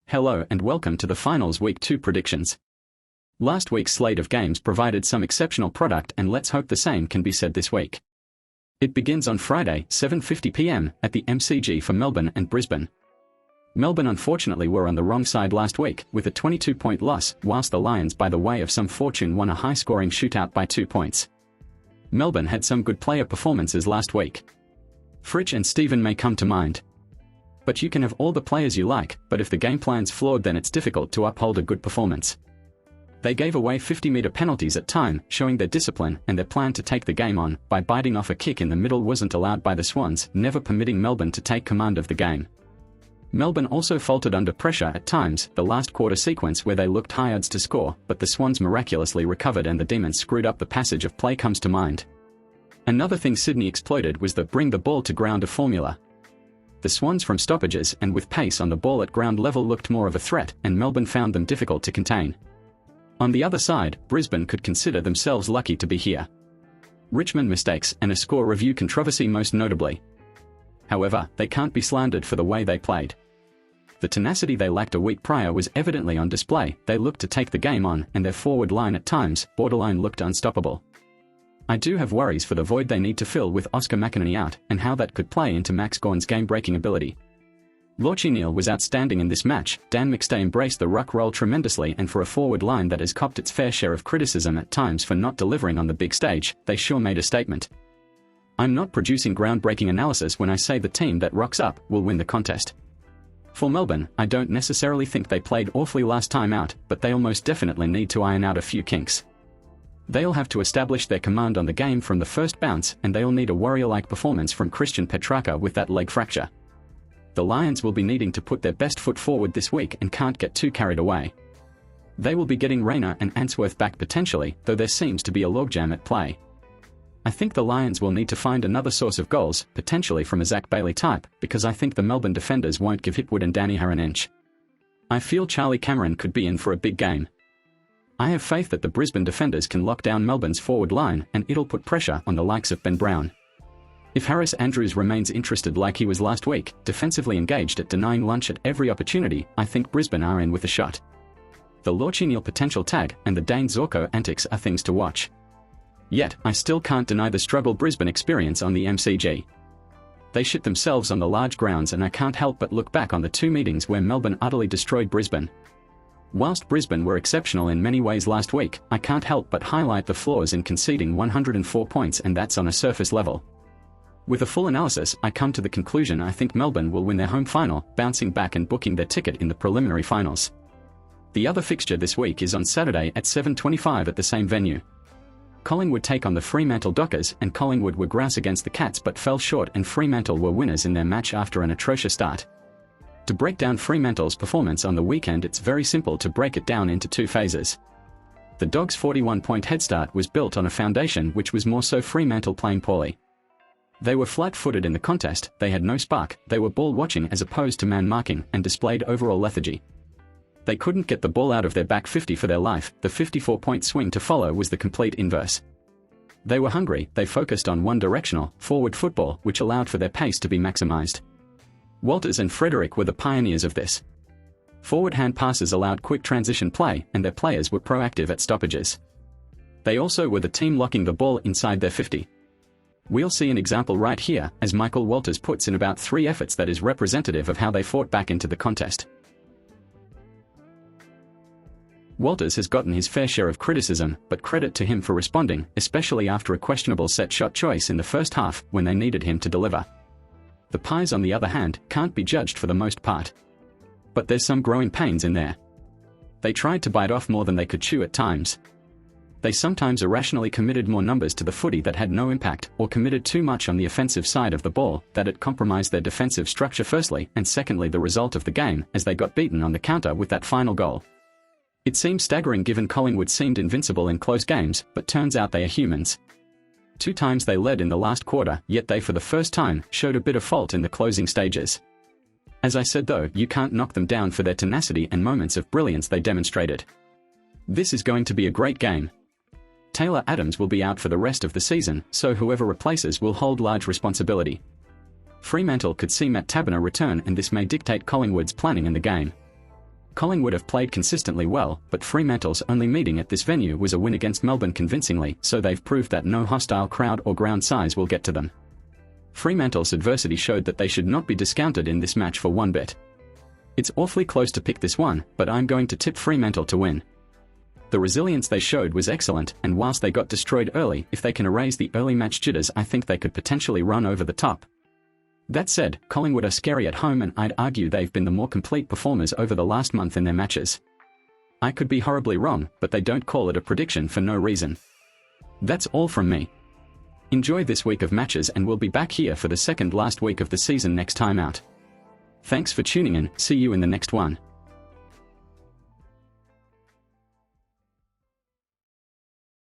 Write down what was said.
Hello and welcome to the Finals Week 2 predictions. Last week's slate of games provided some exceptional product, and let's hope the same can be said this week. It begins on Friday, 7:50 p.m, at the MCG for Melbourne and Brisbane. Melbourne unfortunately were on the wrong side last week, with a 22-point loss, whilst the Lions by the way of some fortune won a high-scoring shootout by 2 points. Melbourne had some good player performances last week. Fritsch and Stephen may come to mind. But you can have all the players you like, but if the game plan's flawed then it's difficult to uphold a good performance. They gave away 50-metre penalties at time, showing their discipline, and their plan to take the game on, by biting off a kick in the middle wasn't allowed by the Swans, never permitting Melbourne to take command of the game. Melbourne also faltered under pressure at times, the last quarter sequence where they looked high odds to score, but the Swans miraculously recovered and the Demons screwed up the passage of play comes to mind. Another thing Sydney exploited was the bring the ball to ground a formula. The Swans from stoppages and with pace on the ball at ground level looked more of a threat, and Melbourne found them difficult to contain. On the other side, Brisbane could consider themselves lucky to be here. Richmond mistakes and a score review controversy most notably. However, they can't be slandered for the way they played. The tenacity they lacked a week prior was evidently on display. They looked to take the game on, and their forward line at times, borderline, looked unstoppable. I do have worries for the void they need to fill with Oscar McInerney out, and how that could play into Max Gawn's game-breaking ability. Lachie Neale was outstanding in this match. Dan McStay embraced the ruck role tremendously, and for a forward line that has copped its fair share of criticism at times for not delivering on the big stage, they sure made a statement. I'm not producing groundbreaking analysis when I say the team that rocks up will win the contest. For Melbourne, I don't necessarily think they played awfully last time out, but they'll most definitely need to iron out a few kinks. They'll have to establish their command on the game from the first bounce, and they'll need a warrior-like performance from Christian Petracca with that leg fracture. The Lions will be needing to put their best foot forward this week and can't get too carried away. They will be getting Rayner and Answorth back potentially, though there seems to be a logjam at play. I think the Lions will need to find another source of goals, potentially from a Zach Bailey type, because I think the Melbourne defenders won't give Hipwood and Danny Hare an inch. I feel Charlie Cameron could be in for a big game. I have faith that the Brisbane defenders can lock down Melbourne's forward line, and it'll put pressure on the likes of Ben Brown. If Harris Andrews remains interested like he was last week, defensively engaged at denying lunch at every opportunity, I think Brisbane are in with a shot. The Lachie Neale potential tag and the Dane Zorko antics are things to watch. Yet, I still can't deny the struggle Brisbane experience on the MCG. They shit themselves on the large grounds, and I can't help but look back on the two meetings where Melbourne utterly destroyed Brisbane. Whilst Brisbane were exceptional in many ways last week, I can't help but highlight the flaws in conceding 104 points, and that's on a surface level. With a full analysis, I come to the conclusion I think Melbourne will win their home final, bouncing back and booking their ticket in the preliminary finals. The other fixture this week is on Saturday at 7:25 at the same venue. Collingwood take on the Fremantle Dockers, and Collingwood were grouse against the Cats but fell short, and Fremantle were winners in their match after an atrocious start. To break down Fremantle's performance on the weekend, it's very simple to break it down into two phases. The Dogs' 41-point head start was built on a foundation which was more so Fremantle playing poorly. They were flat-footed in the contest, they had no spark, they were ball-watching as opposed to man-marking, and displayed overall lethargy. They couldn't get the ball out of their back 50 for their life. The 54-point swing to follow was the complete inverse. They were hungry, they focused on one-directional, forward football, which allowed for their pace to be maximised. Walters and Frederick were the pioneers of this. Forward hand passes allowed quick transition play, and their players were proactive at stoppages. They also were the team locking the ball inside their 50. We'll see an example right here, as Michael Walters puts in about 3 efforts that is representative of how they fought back into the contest. Walters has gotten his fair share of criticism, but credit to him for responding, especially after a questionable set shot choice in the first half, when they needed him to deliver. The Pies, on the other hand, can't be judged for the most part. But there's some growing pains in there. They tried to bite off more than they could chew at times. They sometimes irrationally committed more numbers to the footy that had no impact, or committed too much on the offensive side of the ball, that it compromised their defensive structure firstly, and secondly the result of the game, as they got beaten on the counter with that final goal. It seems staggering given Collingwood seemed invincible in close games, but turns out they are humans. 2 times they led in the last quarter, yet they for the first time showed a bit of fault in the closing stages. As I said though, you can't knock them down for their tenacity and moments of brilliance they demonstrated. This is going to be a great game. Taylor Adams will be out for the rest of the season, so whoever replaces will hold large responsibility. Fremantle could see Matt Taberner return, and this may dictate Collingwood's planning in the game. Collingwood have played consistently well, but Fremantle's only meeting at this venue was a win against Melbourne convincingly, so they've proved that no hostile crowd or ground size will get to them. Fremantle's adversity showed that they should not be discounted in this match for one bit. It's awfully close to pick this one, but I'm going to tip Fremantle to win. The resilience they showed was excellent, and whilst they got destroyed early, if they can erase the early match jitters, I think they could potentially run over the top. That said, Collingwood are scary at home, and I'd argue they've been the more complete performers over the last month in their matches. I could be horribly wrong, but they don't call it a prediction for no reason. That's all from me. Enjoy this week of matches, and we'll be back here for the second last week of the season next time out. Thanks for tuning in, see you in the next one.